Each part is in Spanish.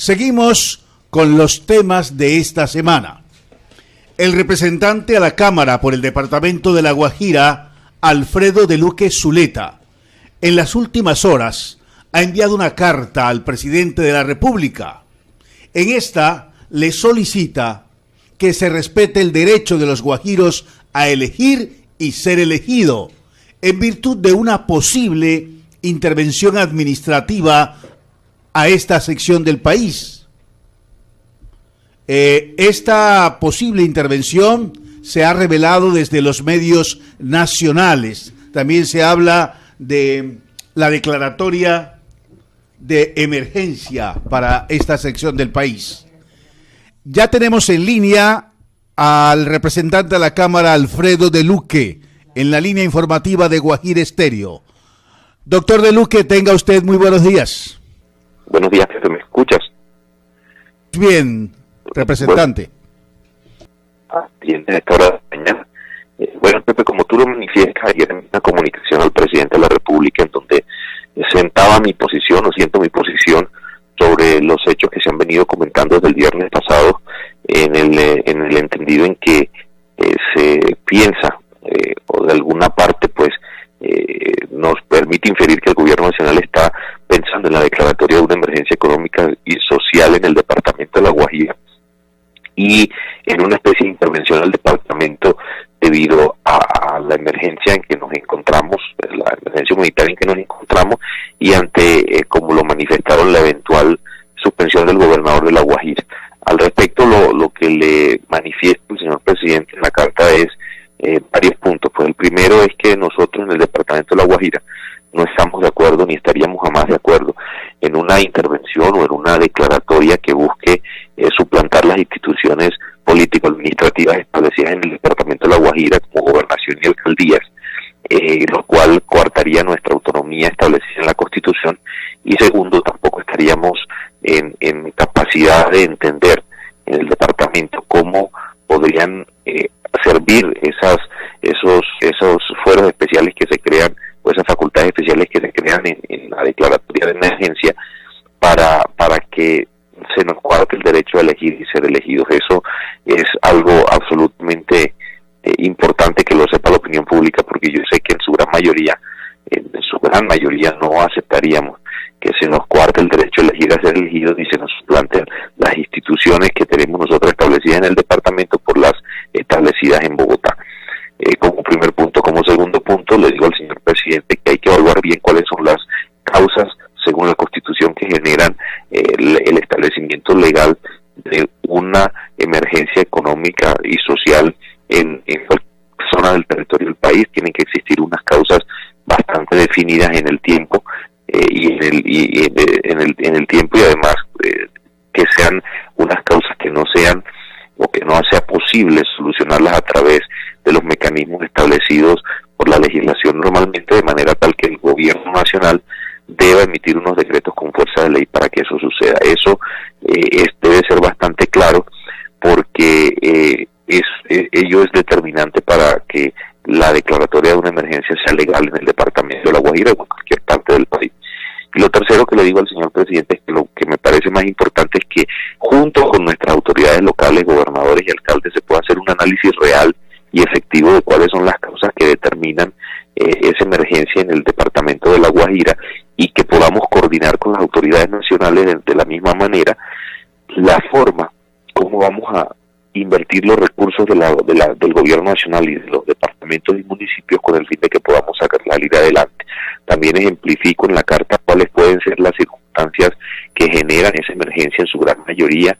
Seguimos con los temas de esta semana. El representante a la Cámara por el departamento de La Guajira, Alfredo de Luque Zuleta, en las últimas horas ha enviado una carta al presidente de la República. En esta le solicita que se respete el derecho de los guajiros a elegir y ser elegido, en virtud de una posible intervención administrativa a esta sección del país. Esta posible intervención se ha revelado desde los medios nacionales. También se habla de la declaratoria de emergencia para esta sección del país. Ya tenemos en línea al representante de la Cámara, Alfredo de Luque, en la línea informativa de Guajira Estéreo. Doctor de Luque, tenga usted muy buenos días. Buenos días, Pepe, ¿me escuchas? Bien, representante. Bien, a esta hora de la mañana. Bueno, Pepe, como tú lo manifiestas, ayer en una comunicación al presidente de la República en donde siento mi posición sobre los hechos que se han venido comentando desde el viernes pasado, en el entendido en que se piensa, o de alguna parte, pues, nos permite inferir que el gobierno nacional está pensando en la declaratoria de una emergencia económica y social en el departamento de La Guajira y en una especie de intervención al departamento debido a la emergencia en que nos encontramos, la emergencia humanitaria en que nos encontramos, y ante, como lo manifestaron, la eventual suspensión del gobernador de La Guajira. Al respecto, lo que le manifiesta el señor presidente en la carta es varios puntos. Pues el primero es que nosotros en el departamento de La Guajira no estamos de acuerdo, ni estaríamos jamás de acuerdo en una intervención o en una declaratoria que busque suplantar las instituciones político-administrativas establecidas en el departamento de La Guajira como gobernación y alcaldías, lo cual coartaría nuestra autonomía establecida en la Constitución. Y segundo, tampoco estaríamos en capacidad de entender en el departamento cómo podrían servir esos fueros especiales que se crean, o esas facultades especiales que se crean en la declaratoria de emergencia para que se nos cuarte el derecho a elegir y ser elegidos. Eso es algo absolutamente importante que lo sepa la opinión pública, porque yo sé que en su gran mayoría no aceptaríamos que se nos cuarte el derecho a elegir, a ser elegidos, y se nos suplanten las instituciones que tenemos nosotros establecidas en el departamento por las establecidas en Bogotá. Como primer punto. Como segundo punto, le digo al señor presidente que hay que evaluar bien cuáles son las causas, según la Constitución, que generan el establecimiento legal de una emergencia económica y social en cualquier zona del territorio del país. Tienen que existir unas causas bastante definidas en el tiempo, y en el tiempo, y además que sean unas causas que no sean, o que no sea posible solucionarlas a través de los mecanismos establecidos por la legislación normalmente, de manera tal que el gobierno nacional deba emitir unos decretos con fuerza de ley para que eso suceda. Eso debe ser bastante claro, porque ello es determinante para que la declaratoria de una emergencia sea legal en el departamento de La Guajira o en cualquier parte del país. Y lo tercero que le digo al señor presidente es que lo que me parece más importante es que junto con nuestras autoridades locales, gobernadores y alcaldes, se pueda hacer un análisis real y efectivo de cuáles son las causas que determinan esa emergencia en el departamento de La Guajira, y que podamos coordinar con las autoridades nacionales de la misma manera la forma como vamos a invertir los recursos del gobierno nacional y de los departamentos y municipios con el fin de que podamos salir adelante. También ejemplifico en la carta cuáles pueden ser las circunstancias que generan esa emergencia en su gran mayoría,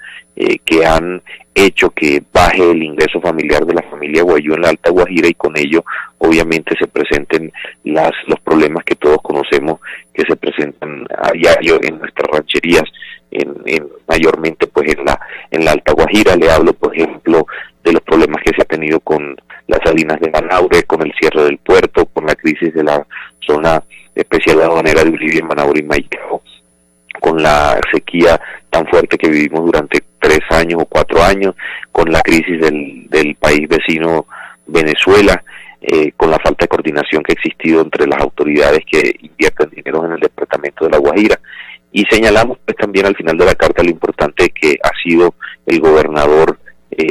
que han hecho que baje el ingreso familiar de la familia Guayú en la Alta Guajira, y con ello obviamente se presenten los problemas que todos conocemos que se presentan a diario en nuestras rancherías, mayormente pues en la Alta Guajira. Le hablo, por ejemplo, de los problemas que se ha tenido con las salinas de Manaure, con el cierre del puerto, con la crisis de la zona especial aduanera de Uribe, Manaure y Maicao, con la sequía tan fuerte que vivimos durante 3 años o 4 años, con la crisis del país vecino Venezuela, con la falta de coordinación que ha existido entre las autoridades que invierten dinero en el departamento de La Guajira. y señalamos pues también al final de la carta lo importante que ha sido el gobernador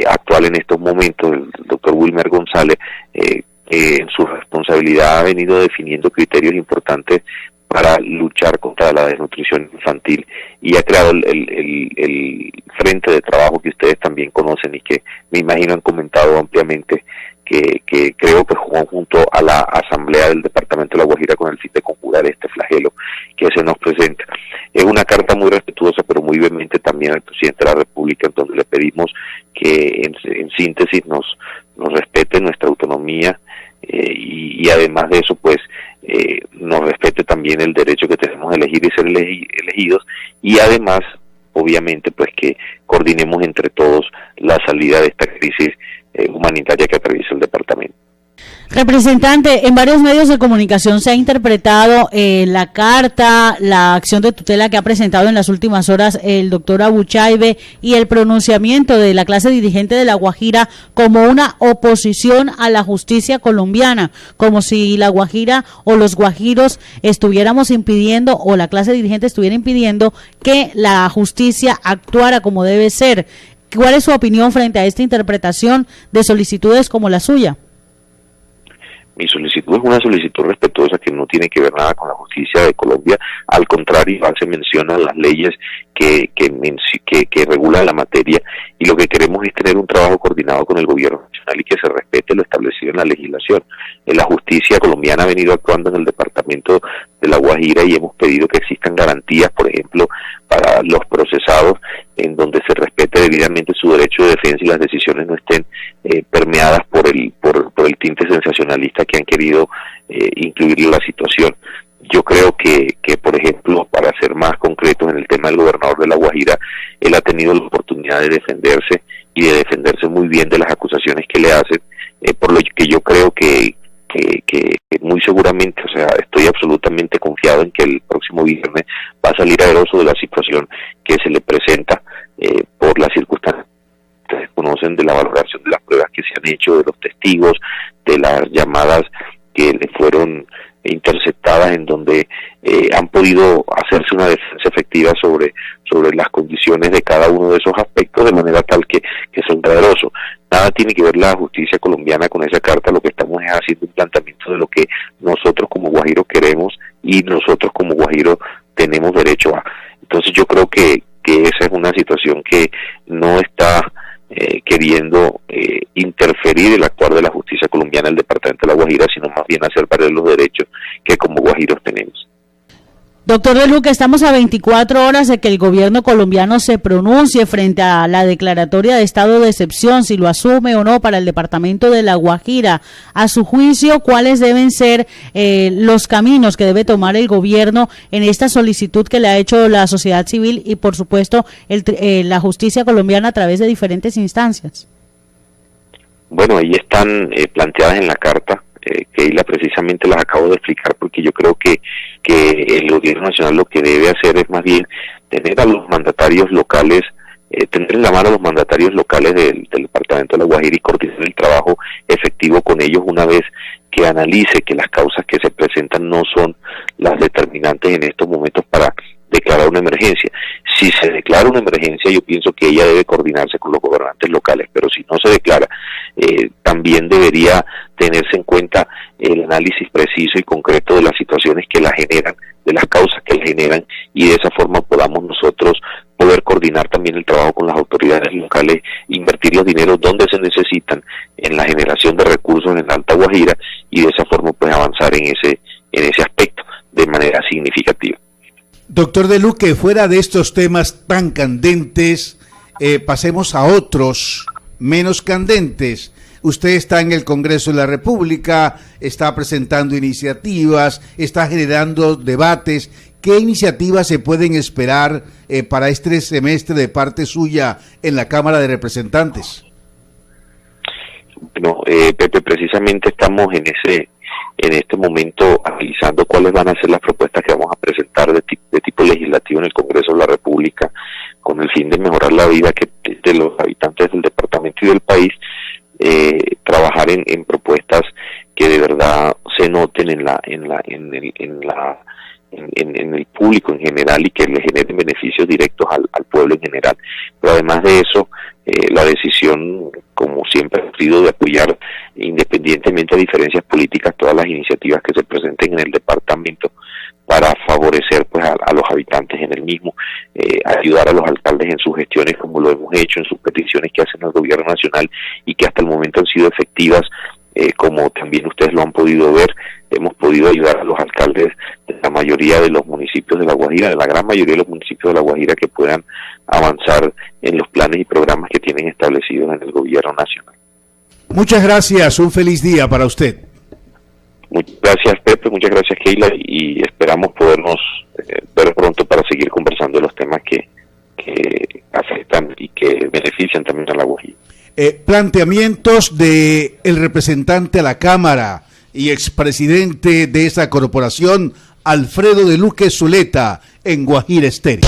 actual en estos momentos, el doctor Wilmer González, en su responsabilidad ha venido definiendo criterios importantes para luchar contra la desnutrición infantil y ha creado el frente de trabajo que ustedes también conocen y que me imagino han comentado ampliamente, que creo que junto a la Asamblea del Departamento de La Guajira con el fin de conjurar este flagelo que se nos presenta. Es una carta muy respetuosa pero muy vehemente también al presidente de la República, en donde le pedimos que en síntesis nos respete nuestra autonomía y además de eso pues nos respete también el derecho que tenemos de elegir y ser elegidos, y además obviamente pues que coordinemos entre todos la salida de esta crisis humanitaria que atraviesa el departamento. Representante, en varios medios de comunicación se ha interpretado la carta, la acción de tutela que ha presentado en las últimas horas el doctor Abuchaibe y el pronunciamiento de la clase dirigente de La Guajira como una oposición a la justicia colombiana, como si La Guajira o los guajiros estuviéramos impidiendo o la clase dirigente estuviera impidiendo que la justicia actuara como debe ser. ¿Cuál es su opinión frente a esta interpretación de solicitudes como la suya? Mi solicitud es una solicitud respetuosa que no tiene que ver nada con la justicia de Colombia, al contrario, se mencionan las leyes que regulan la materia, y lo que queremos es tener un trabajo coordinado con el gobierno nacional y que se respete lo establecido en la legislación. La justicia colombiana ha venido actuando en el departamento de La Guajira y hemos pedido que existan garantías, por ejemplo, para los procesados, en donde se respete debidamente su derecho de defensa y las decisiones no estén permeadas por el tinte sensacionalista que han querido incluir en la situación. Yo creo que, por ejemplo, para ser más concretos en el tema del gobernador de La Guajira, él ha tenido la oportunidad de defenderse y de defenderse muy bien de las acusaciones que le hacen, por lo que yo creo que muy seguramente, o sea, estoy absolutamente confiado en que el próximo viernes va a salir airoso de la situación que se le presenta por las circunstancias que ustedes conocen, de la valoración de las pruebas que se han hecho, de los testigos, de las llamadas que le fueron interceptadas, en donde han podido hacerse una defensa efectiva sobre las condiciones de cada uno de esos aspectos, de manera tal que son poderosos. Nada tiene que ver la justicia colombiana con esa carta. Lo que estamos es haciendo un planteamiento de lo que nosotros como guajiros queremos y nosotros como guajiros tenemos derecho a. Entonces yo creo que esa es una situación que no está queriendo interferir el actuar de la justicia colombiana en el departamento de La Guajira, sino más bien hacer valer los derechos que como guajiros tenemos. Doctor de Luque, estamos a 24 horas de que el gobierno colombiano se pronuncie frente a la declaratoria de estado de excepción, si lo asume o no para el departamento de La Guajira. A su juicio, ¿cuáles deben ser los caminos que debe tomar el gobierno en esta solicitud que le ha hecho la sociedad civil y, por supuesto, la justicia colombiana a través de diferentes instancias? Bueno, ahí están planteadas en la carta, Keila, precisamente las acabo de explicar, porque yo creo que el gobierno nacional lo que debe hacer es más bien tener a los mandatarios locales, tener en la mano a los mandatarios locales del departamento de La Guajira y coordinar el trabajo efectivo con ellos una vez que analice que las causas que se presentan no son las determinantes en estos momentos para declarar una emergencia. Si se declara una emergencia, yo pienso que ella debe coordinarse con los gobernantes locales, pero si no se declara, también debería tenerse en cuenta el análisis preciso y concreto de las situaciones que la generan, de las causas que la generan, y de esa forma podamos nosotros poder coordinar también el trabajo con las autoridades locales, invertir los dineros donde se necesitan en la generación de recursos en Alta Guajira, y de esa forma pues avanzar en ese aspecto de manera significativa. Doctor de Luque, fuera de estos temas tan candentes, pasemos a otros menos candentes. Usted está en el Congreso de la República, está presentando iniciativas, está generando debates. ¿Qué iniciativas se pueden esperar para este semestre de parte suya en la Cámara de Representantes? Bueno, Pepe, precisamente estamos en este momento analizando cuáles van a ser las propuestas que vamos a presentar de tipo legislativo en el Congreso de la República, con el fin de mejorar la vida de los habitantes del departamento y del país, trabajar en propuestas que de verdad se noten en en el público en general y que le generen beneficios directos al pueblo en general. Pero además de eso, la decisión, como siempre ha sido, de apoyar, independientemente de diferencias políticas, todas las iniciativas que se presenten en el departamento para favorecer pues a los habitantes en el mismo, ayudar a los alcaldes en sus gestiones como lo hemos hecho, en sus peticiones que hacen al gobierno nacional y que hasta el momento han sido efectivas. Como también ustedes lo han podido ver, hemos podido ayudar a los alcaldes de la mayoría de los municipios de La Guajira, de la gran mayoría de los municipios de La Guajira, que puedan avanzar en los planes y programas que tienen establecidos en el gobierno nacional. Muchas gracias, un feliz día para usted. Muchas gracias, Pepe, muchas gracias, Keila, y esperamos podernos ver pronto para seguir conversando de los temas que afectan y que benefician también a La Guajira. Planteamientos de el representante a la Cámara y expresidente de esa corporación, Alfredo de Luque Zuleta, en Guajira Estéreo.